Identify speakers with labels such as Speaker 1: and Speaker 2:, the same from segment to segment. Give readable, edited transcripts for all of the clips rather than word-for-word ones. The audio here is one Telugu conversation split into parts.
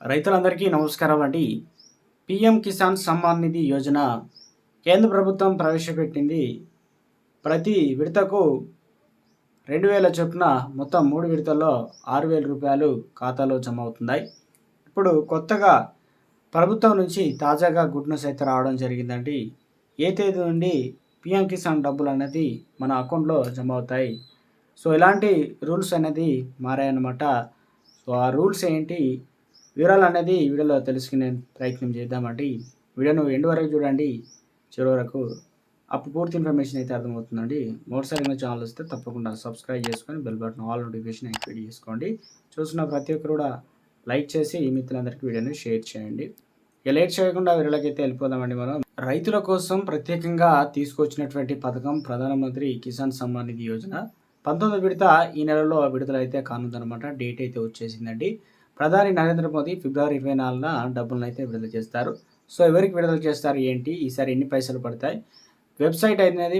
Speaker 1: రైతులందరికీ నమస్కారం అండి. పీఎం కిసాన్ సమ్మాన్ నిధి యోజన కేంద్ర ప్రభుత్వం ప్రవేశపెట్టింది. ప్రతి విడతకు 2000 చొప్పున మొత్తం 3 విడతల్లో రూ. 6,000 ఖాతాలో జమ అవుతున్నాయి. ఇప్పుడు కొత్తగా ప్రభుత్వం నుంచి తాజాగా గుడ్ న్యూస్ అయితే రావడం జరిగిందండి. ఏ తేదీ నుండి పీఎం కిసాన్ డబ్బులు అనేది మన అకౌంట్లో జమ అవుతాయి. సో ఇలాంటి రూల్స్ అనేది మారాయన్నమాట. సో ఆ రూల్స్ ఏంటి, వివరాలు అనేది వీడియోలో తెలుసుకునే ప్రయత్నం చేద్దామండి. వీడియోను ఎండ్ వరకు చూడండి, చివరి వరకు. అప్పుడు పూర్తి ఇన్ఫర్మేషన్ అయితే అర్థమవుతుందండి. మొదటిసారి మన ఛానల్ వస్తే తప్పకుండా సబ్స్క్రైబ్ చేసుకొని bell button all notification activate చేసుకోండి. చూస్తున్న ప్రతి ఒక్కరు కూడా లైక్ చేసి ఈ మిత్రులందరికీ వీడియోని షేర్ చేయండి. ఇక లేట్ చేయకుండా వీడియోలకైతే వెళ్ళిపోదామండి. మనం రైతుల కోసం ప్రత్యేకంగా తీసుకొచ్చినటువంటి పథకం ప్రధానమంత్రి కిసాన్ సమ్మాన్ నిధి యోజన 19వ విడత ఈ నెలలో విడుదల అయితే కానుందనమాట. డేట్ అయితే వచ్చేసిందండి. ప్రధాని నరేంద్ర మోదీ ఫిబ్రవరి 24న డబ్బులను అయితే విడుదల చేస్తారు. సో ఎవరికి విడుదల చేస్తారు ఏంటి, ఈసారి ఎన్ని పైసలు పడతాయి, వెబ్సైట్ అనేది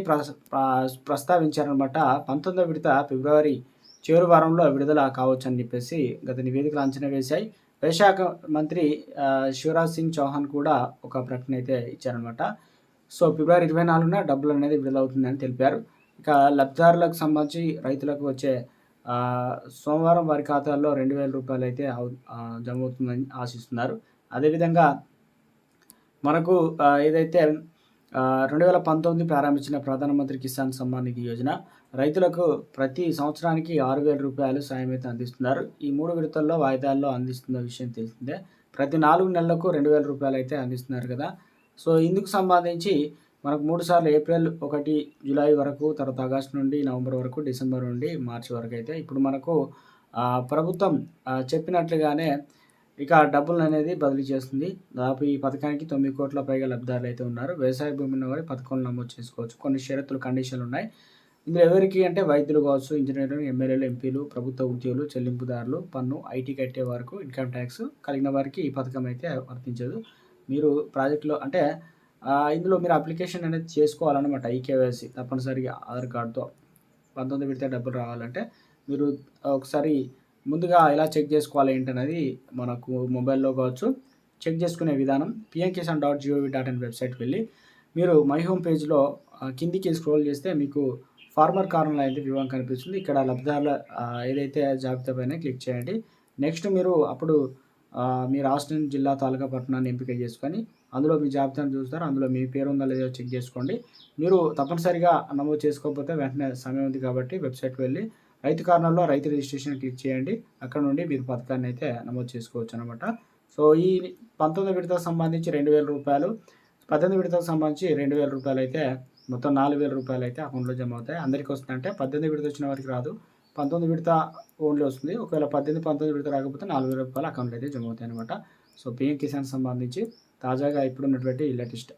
Speaker 1: ప్రస్తావించారనమాట. 19వ విడత ఫిబ్రవరి చివరి వారంలో విడుదల కావచ్చు అని చెప్పేసి గత నివేదికలు అంచనా వేశాయి. వ్యవశాఖ మంత్రి శివరాజ్ సింగ్ చౌహాన్ కూడా ఒక ప్రకటన అయితే ఇచ్చారనమాట. సో ఫిబ్రవరి 24న డబ్బులు అనేది విడుదలవుతుందని తెలిపారు. ఇక లబ్ధిదారులకు సంబంధించి రైతులకు వచ్చే సోమవారం వారి ఖాతాల్లో రూ. 2,000 అయితే జమ అవుతుందని ఆశిస్తున్నారు. అదేవిధంగా మనకు ఏదైతే 2019 ప్రారంభించిన ప్రధానమంత్రి కిసాన్ సమ్మాన్ నిధి యోజన రైతులకు ప్రతి సంవత్సరానికి రూ. 6,000 సాయం అయితే అందిస్తున్నారు. ఈ 3 విడతల్లో వాయిదాల్లో అందిస్తున్న విషయం తెలిసిందే. ప్రతి 4 నెలలకు రూ. 2,000 అయితే అందిస్తున్నారు కదా. సో ఇందుకు సంబంధించి మనకు 3 సార్లు ఏప్రిల్ 1 జూలై వరకు, తర్వాత ఆగస్టు నుండి నవంబర్ వరకు, డిసెంబర్ నుండి మార్చి వరకు అయితే ఇప్పుడు మనకు ప్రభుత్వం చెప్పినట్లుగానే ఇక డబ్బులు అనేది బదిలీ చేస్తుంది. దాదాపు ఈ పథకానికి 9 కోట్ల పైగా లబ్ధిదారులు అయితే ఉన్నారు. వ్యవసాయ భూమి ఉన్న వారి పథకంలో నమోదు చేసుకోవచ్చు. కొన్ని షరతులు, కండిషన్లు ఉన్నాయి. ఇందులో ఎవరికి అంటే వైద్యులు కావచ్చు, ఇంజనీర్లు, ఎమ్మెల్యేలు, ఎంపీలు, ప్రభుత్వ ఉద్యోగులు, చెల్లింపుదారులు, పన్ను, ఐటీ కట్టే వరకు, ఇన్కమ్ ట్యాక్స్ కలిగిన వారికి ఈ పథకం అయితే వర్తించదు. మీరు ప్రాజెక్టులో అంటే ఇందులో మీరు అప్లికేషన్ అనేది చేసుకోవాలన్నమాట. ఈకేవైసీ తప్పనిసరిగా ఆధార్ కార్డుతో 19 విడత డబ్బులు రావాలంటే మీరు ఒకసారి ముందుగా ఎలా చెక్ చేసుకోవాలి ఏంటనేది మనకు మొబైల్లో కావచ్చు చెక్ చేసుకునే విధానం pmkisan.gov.in వెబ్సైట్కి వెళ్ళి మీరు మై హోమ్ పేజ్లో కిందికి స్క్రోల్ చేస్తే మీకు ఫార్మర్ కార్నర్లో అయితే వివరం కనిపిస్తుంది. ఇక్కడ లబ్ధిదారుల ఏదైతే జాబితా పైన క్లిక్ చేయండి. నెక్స్ట్ మీరు అప్పుడు మీ రాష్ట్రం, జిల్లా, తాలూకా, పట్టణాన్ని ఎంపిక చేసుకొని అందులో మీ జాబితాను చూస్తారు. అందులో మీ పేరు ఉందా లేదో చెక్ చేసుకోండి. మీరు తప్పనిసరిగా నమోదు చేసుకోకపోతే వెంటనే సమయం ఉంది కాబట్టి వెబ్సైట్కి వెళ్ళి రైతు కార్నర్లో రైతు రిజిస్ట్రేషన్ క్లిక్ చేయండి. అక్కడ నుండి మీరు పథకాన్ని అయితే నమోదు చేసుకోవచ్చు అనమాట. సో ఈ 19 విడతకు సంబంధించి రూ. 2,000, 18 విడతకు సంబంధించి రూ. 2,000 అయితే మొత్తం రూ. 4,000 అయితే అకౌంట్లో జమ అవుతాయి. అందరికీ వస్తుందంటే 18 విడత వచ్చిన వారికి రాదు, 19 విడత ఓన్లీ వస్తుంది. ఒకవేళ 18, 19 విడత రాకపోతే రూ. 4,000 అకౌంట్లో అయితే జమ అవుతాయి అనమాట. సో పీఎం కిసాన్ సంబంధించి తాజాగా ఇప్పుడున్నటువంటి లేటెస్ట్